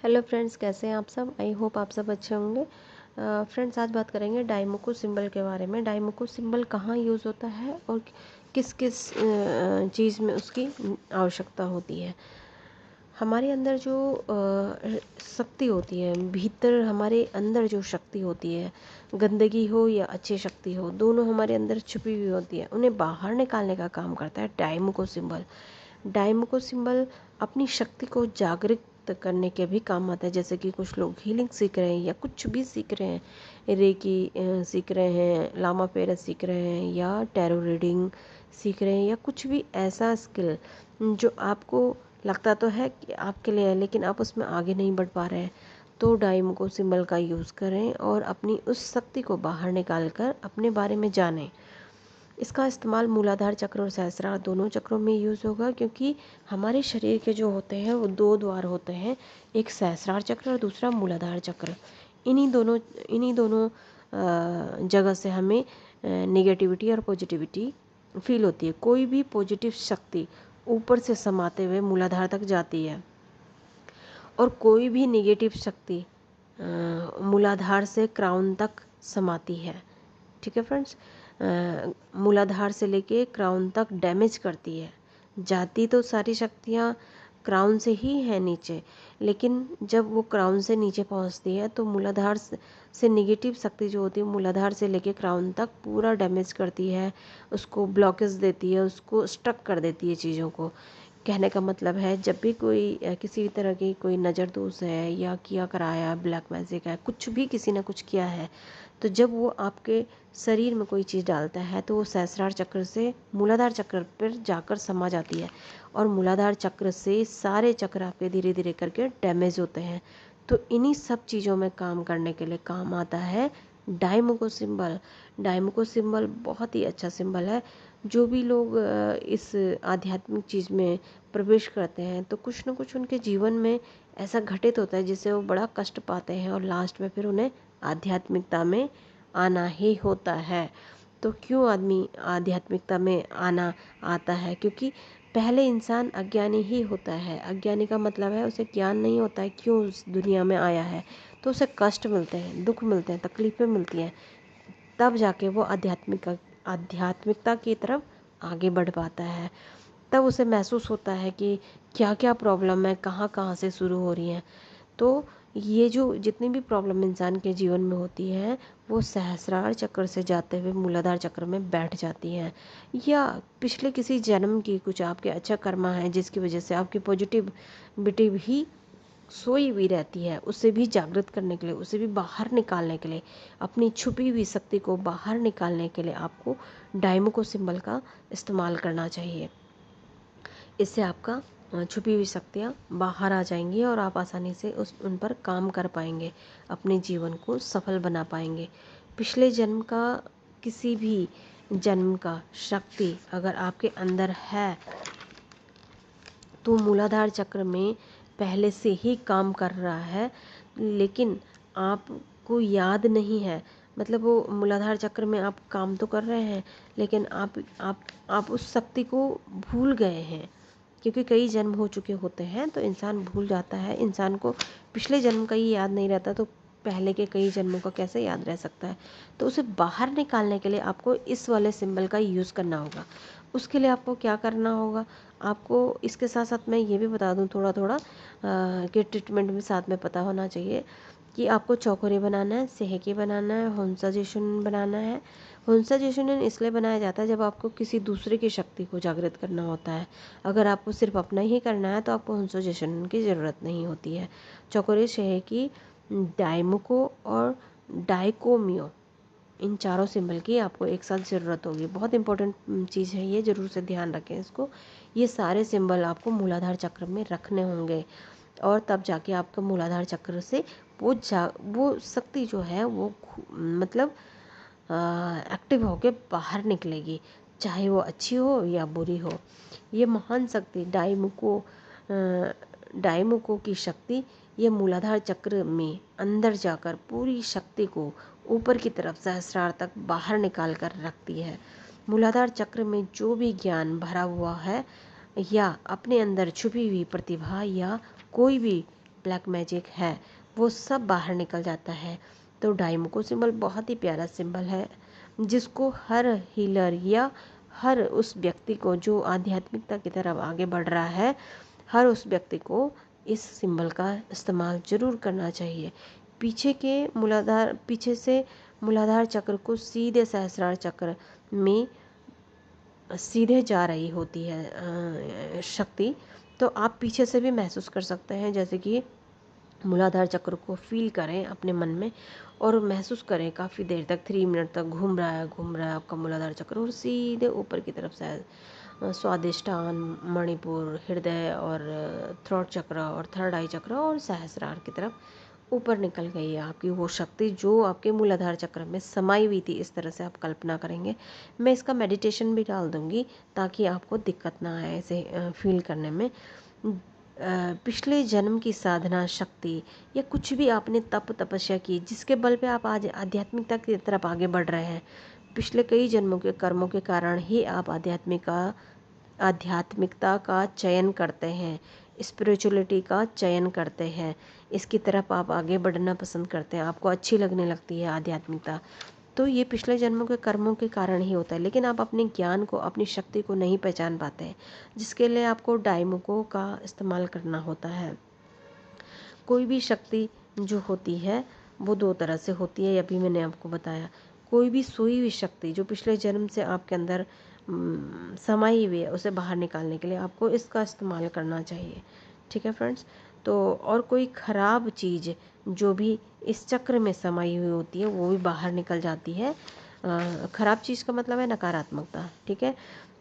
Hello friends, कैसे हैं आप सब। आई होप आप सब अच्छे होंगे। फ्रेंड्स, आज बात करेंगे डाइमोको सिंबल के बारे में। डाइमोको सिंबल कहाँ यूज़ होता है और किस किस चीज़ में उसकी आवश्यकता होती है। हमारे अंदर जो शक्ति होती है, भीतर हमारे अंदर जो शक्ति होती है, गंदगी हो या अच्छी शक्ति हो, दोनों हमारे अंदर छुपी हुई होती है। उन्हें बाहर निकालने का काम करता है डाइमोको सिंबल। डाइमोको सिंबल अपनी शक्ति को जागृत करने के भी काम आता है। जैसे कि कुछ लोग हीलिंग सीख रहे हैं या कुछ भी सीख रहे हैं, रेकी सीख रहे हैं, लामा पेरस सीख रहे हैं, या टैरो रीडिंग सीख रहे हैं, या कुछ भी ऐसा स्किल जो आपको लगता तो है कि आपके लिए है लेकिन आप उसमें आगे नहीं बढ़ पा रहे हैं, तो डाइमोको सिंबल का यूज़ करें और अपनी उस शक्ति को बाहर निकाल कर अपने बारे में जानें। इसका इस्तेमाल मूलाधार चक्र और सहस्रार दोनों चक्रों में यूज़ होगा, क्योंकि हमारे शरीर के जो होते हैं वो दो द्वार होते हैं, एक सहस्रार चक्र और दूसरा मूलाधार चक्र। इन्हीं दोनों जगह से हमें नेगेटिविटी और पॉजिटिविटी फील होती है। कोई भी पॉजिटिव शक्ति ऊपर से समाते हुए मूलाधार तक जाती है और कोई भी नेगेटिव शक्ति मूलाधार से क्राउन तक समाती है। ठीक है फ्रेंड्स, मूलाधार से लेके क्राउन तक डैमेज करती है। जाती तो सारी शक्तियाँ क्राउन से ही है नीचे, लेकिन जब वो क्राउन से नीचे पहुंचती है तो मूलाधार से नेगेटिव शक्ति जो होती है मूलाधार से लेके क्राउन तक पूरा डैमेज करती है, उसको ब्लॉकेज देती है, उसको स्टक कर देती है चीज़ों को। कहने का मतलब है, जब भी कोई किसी भी तरह की कोई नज़र दोष है या किया कराया ब्लैक मैजिक है, कुछ भी किसी ने कुछ किया है, तो जब वो आपके शरीर में कोई चीज़ डालता है तो वो सहस्रार चक्र से मूलाधार चक्र पर जाकर समा जाती है और मूलाधार चक्र से सारे चक्र आपके धीरे धीरे करके डैमेज होते हैं। तो इन्हीं सब चीज़ों में काम करने के लिए काम आता है डाइमोको सिंबल। डाइमोको सिंबल बहुत ही अच्छा सिंबल है। जो भी लोग इस आध्यात्मिक चीज़ में प्रवेश करते हैं तो कुछ न कुछ उनके जीवन में ऐसा घटित होता है जिससे वो बड़ा कष्ट पाते हैं और लास्ट में फिर उन्हें आध्यात्मिकता में आना ही होता है। तो क्यों आदमी आध्यात्मिकता में आना आता है? क्योंकि पहले इंसान अज्ञानी ही होता है। अज्ञानी का मतलब है उसे ज्ञान नहीं होता है क्यों उस दुनिया में आया है, तो उसे कष्ट मिलते हैं, दुख मिलते हैं, तकलीफ़ें मिलती हैं। तब जाके वो आध्यात्मिकता की तरफ आगे बढ़ पाता है। तब उसे महसूस होता है कि क्या क्या प्रॉब्लम है, कहाँ कहाँ से शुरू हो रही हैं। तो ये जो जितनी भी प्रॉब्लम इंसान के जीवन में होती है वो सहस्रार चक्र से जाते हुए मूलाधार चक्र में बैठ जाती हैं, या पिछले किसी जन्म की कुछ आपके अच्छा कर्मा है जिसकी वजह से आपकी पॉजिटिविटी भी सोई हुई रहती है, उसे भी जागृत करने के लिए, उसे भी बाहर निकालने के लिए, अपनी छुपी हुई शक्ति को बाहर निकालने के लिए आपको डाइमोको सिंबल का इस्तेमाल करना चाहिए। इससे आपका छुपी हुई शक्तियाँ बाहर आ जाएंगी और आप आसानी से उन पर काम कर पाएंगे, अपने जीवन को सफल बना पाएंगे। पिछले जन्म का किसी भी जन्म का शक्ति अगर आपके अंदर है तो मूलाधार चक्र में पहले से ही काम कर रहा है, लेकिन आपको याद नहीं है। मतलब वो मूलाधार चक्र में आप काम तो कर रहे हैं लेकिन आप उस शक्ति को भूल गए हैं, क्योंकि कई जन्म हो चुके होते हैं तो इंसान भूल जाता है। इंसान को पिछले जन्म का ही याद नहीं रहता तो पहले के कई जन्मों का कैसे याद रह सकता है। तो उसे बाहर निकालने के लिए आपको इस वाले सिंबल का यूज़ करना होगा। उसके लिए आपको क्या करना होगा, आपको इसके साथ साथ मैं ये भी बता दूं थोड़ा थोड़ा कि ट्रीटमेंट भी साथ में पता होना चाहिए कि आपको चौकोरे बनाना है, सेहके बनाना है, होंसा जेशुन बनाना है। होंसा जेशुन इसलिए बनाया जाता है जब आपको किसी दूसरे की शक्ति को जागृत करना होता है। अगर आपको सिर्फ अपना ही करना है तो आपको होंसा जेशुन की ज़रूरत नहीं होती है। चौकोरे, सेहकी, डाइमोको और डाइकोमियो, इन चारों सिंबल की आपको एक साथ ज़रूरत होगी। बहुत इंपॉर्टेंट चीज़ है ये, ज़रूर से ध्यान रखें इसको। ये सारे सिंबल आपको मूलाधार चक्र में रखने होंगे और तब जाके आपका मूलाधार चक्र से वो शक्ति जो है वो मतलब एक्टिव होके बाहर निकलेगी, चाहे वो अच्छी हो या बुरी हो। ये महान शक्ति डाइमुको की शक्ति ये मूलाधार चक्र में अंदर जाकर पूरी शक्ति को ऊपर की तरफ सहस्रार तक बाहर निकाल कर रखती है। मूलाधार चक्र में जो भी ज्ञान भरा हुआ है या अपने अंदर छुपी हुई प्रतिभा या कोई भी ब्लैक मैजिक है वो सब बाहर निकल जाता है। तो डाइमोको सिंबल बहुत ही प्यारा सिंबल है जिसको हर हीलर या हर उस व्यक्ति को जो आध्यात्मिकता की तरफ आगे बढ़ रहा है, हर उस व्यक्ति को इस सिंबल का इस्तेमाल ज़रूर करना चाहिए। पीछे से मूलाधार चक्र को सीधे सहस्रार चक्र में सीधे जा रही होती है शक्ति। तो आप पीछे से भी महसूस कर सकते हैं, जैसे कि मूलाधार चक्र को फील करें अपने मन में और महसूस करें काफ़ी देर तक, 3 मिनट तक घूम रहा है आपका मूलाधार चक्र, और सीधे ऊपर की तरफ से स्वादिष्टान, मणिपुर, हृदय और थ्रोट चक्र और थर्ड आई चक्र और सहस्रार की तरफ ऊपर निकल गई है आपकी वो शक्ति जो आपके मूलाधार चक्र में समाई हुई थी। इस तरह से आप कल्पना करेंगे। मैं इसका मेडिटेशन भी डाल दूंगी ताकि आपको दिक्कत ना आए इसे फील करने में। पिछले जन्म की साधना शक्ति या कुछ भी आपने तपस्या की जिसके बल पे आप आज आध्यात्मिकता की तरफ आगे बढ़ रहे हैं, पिछले कई जन्मों के कर्मों के कारण ही आप आध्यात्मिकता का चयन करते हैं, स्पिरिचुअलिटी का चयन करते हैं, इसकी तरफ आप आगे बढ़ना पसंद करते हैं, आपको अच्छी लगने लगती है आध्यात्मिकता। तो ये पिछले जन्मों के कर्मों के कारण ही होता है, लेकिन आप अपने ज्ञान को, अपनी शक्ति को नहीं पहचान पाते हैं, जिसके लिए आपको डाइमोको का इस्तेमाल करना होता है। कोई भी शक्ति जो होती है वो 2 तरह से होती है, अभी मैंने आपको बताया। कोई भी सोई हुई शक्ति जो पिछले जन्म से आपके अंदर समाई हुई है, उसे बाहर निकालने के लिए आपको इसका इस्तेमाल करना चाहिए। ठीक है फ्रेंड्स। तो और कोई ख़राब चीज़ जो भी इस चक्र में समाई हुई होती है वो भी बाहर निकल जाती है। ख़राब चीज़ का मतलब है नकारात्मकता। ठीक है।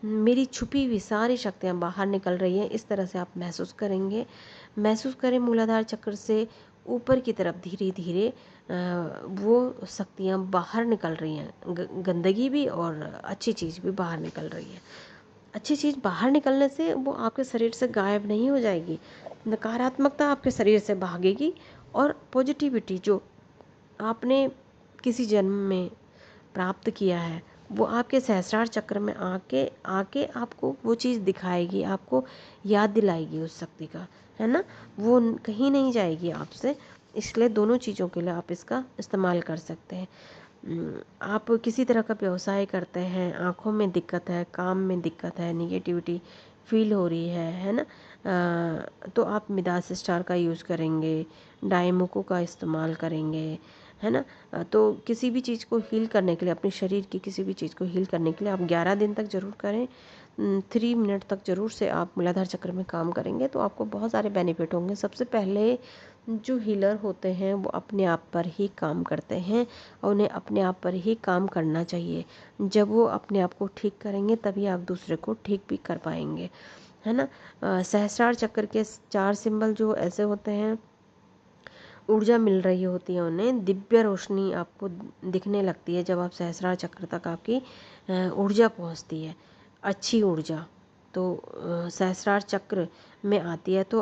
मेरी छुपी हुई सारी शक्तियाँ बाहर निकल रही हैं, इस तरह से आप महसूस करेंगे। महसूस करें मूलाधार चक्र से ऊपर की तरफ धीरे धीरे वो शक्तियाँ बाहर निकल रही हैं, गंदगी भी और अच्छी चीज़ भी बाहर निकल रही है। अच्छी चीज़ बाहर निकलने से वो आपके शरीर से गायब नहीं हो जाएगी, नकारात्मकता आपके शरीर से भागेगी और पॉजिटिविटी जो आपने किसी जन्म में प्राप्त किया है वो आपके सहस्रार चक्र में आके आके आपको वो चीज़ दिखाएगी, आपको याद दिलाएगी उस शक्ति का, है ना। वो कहीं नहीं जाएगी आपसे। इसलिए दोनों चीज़ों के लिए आप इसका इस्तेमाल कर सकते हैं। आप किसी तरह का व्यवसाय करते हैं, आँखों में दिक्कत है, काम में दिक्कत है, निगेटिविटी फील हो रही है ना। तो आप मिडास स्टार का यूज़ करेंगे, डाइमोको का इस्तेमाल करेंगे, है ना। तो किसी भी चीज़ को हील करने के लिए, अपने शरीर की किसी भी चीज़ को हील करने के लिए आप 11 दिन तक ज़रूर करें। 3 मिनट तक ज़रूर से आप मूलाधार चक्र में काम करेंगे तो आपको बहुत सारे बेनिफिट होंगे। सबसे पहले जो हीलर होते हैं वो अपने आप पर ही काम करते हैं और उन्हें अपने आप पर ही काम करना चाहिए। जब वो अपने आप को ठीक करेंगे तभी आप दूसरे को ठीक भी कर पाएंगे, है ना। सहस्रार चक्र के 4 सिंबल जो ऐसे होते हैं, ऊर्जा मिल रही होती है उन्हें, दिव्य रोशनी आपको दिखने लगती है जब आप सहस्रार चक्र तक आपकी ऊर्जा पहुंचती है, अच्छी ऊर्जा। तो सहस्रार चक्र में आती है तो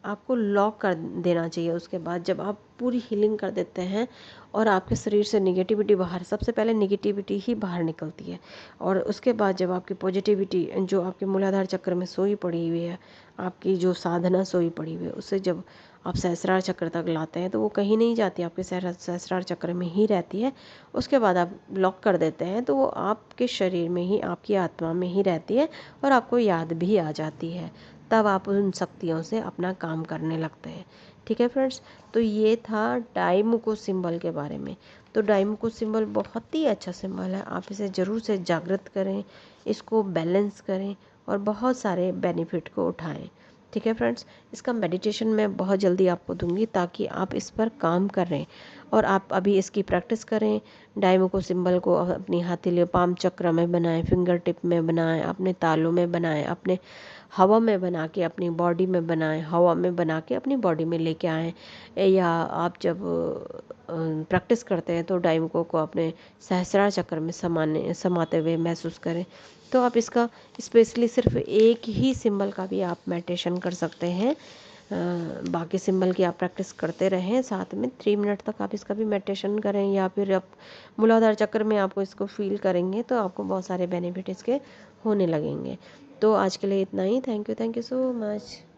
आपको लॉक कर देना चाहिए। उसके बाद जब आप पूरी हीलिंग कर देते हैं और आपके शरीर से निगेटिविटी बाहर, सबसे पहले निगेटिविटी ही बाहर निकलती है और उसके बाद जब आपकी पॉजिटिविटी जो आपके मूलाधार चक्र में सोई पड़ी हुई है, आपकी जो साधना सोई पड़ी हुई है, उसे जब आप सहस्रार चक्र तक लाते हैं तो वो कहीं नहीं जाती, आपके सहस्रार चक्र में ही रहती है। उसके बाद आप लॉक कर देते हैं तो वो आपके शरीर में ही, आपकी आत्मा में ही रहती है और आपको याद भी आ जाती है। तब आप उन शक्तियों से अपना काम करने लगते हैं। ठीक है फ्रेंड्स। तो ये था डाइमोको सिंबल के बारे में। तो डाइमोको सिंबल बहुत ही अच्छा सिंबल है, आप इसे ज़रूर से जागृत करें, इसको बैलेंस करें और बहुत सारे बेनिफिट को उठाएं। ठीक है फ्रेंड्स। इसका मेडिटेशन मैं बहुत जल्दी आपको दूंगी ताकि आप इस पर काम करें और आप अभी इसकी प्रैक्टिस करें। डाइमोको सिंबल को अपनी हथेली, पाम चक्र में बनाएं, फिंगर टिप में बनाएं, अपने तालू में बनाएं, अपने हवा में बना के अपनी बॉडी में बनाएं, हवा में बना के अपनी बॉडी में लेके आएँ। या आप जब प्रैक्टिस करते हैं तो डाइमोको को अपने सहस्रार चक्र में समाते हुए महसूस करें। तो आप इसका स्पेशली सिर्फ एक ही सिंबल का भी आप मेडिटेशन कर सकते हैं। बाकी सिंबल की आप प्रैक्टिस करते रहें, साथ में 3 मिनट तक आप इसका भी मेडिटेशन करें या फिर आप मूलाधार चक्र में आपको इसको फील करेंगे तो आपको बहुत सारे बेनिफिट इसके होने लगेंगे। तो आज के लिए इतना ही। Thank you so much.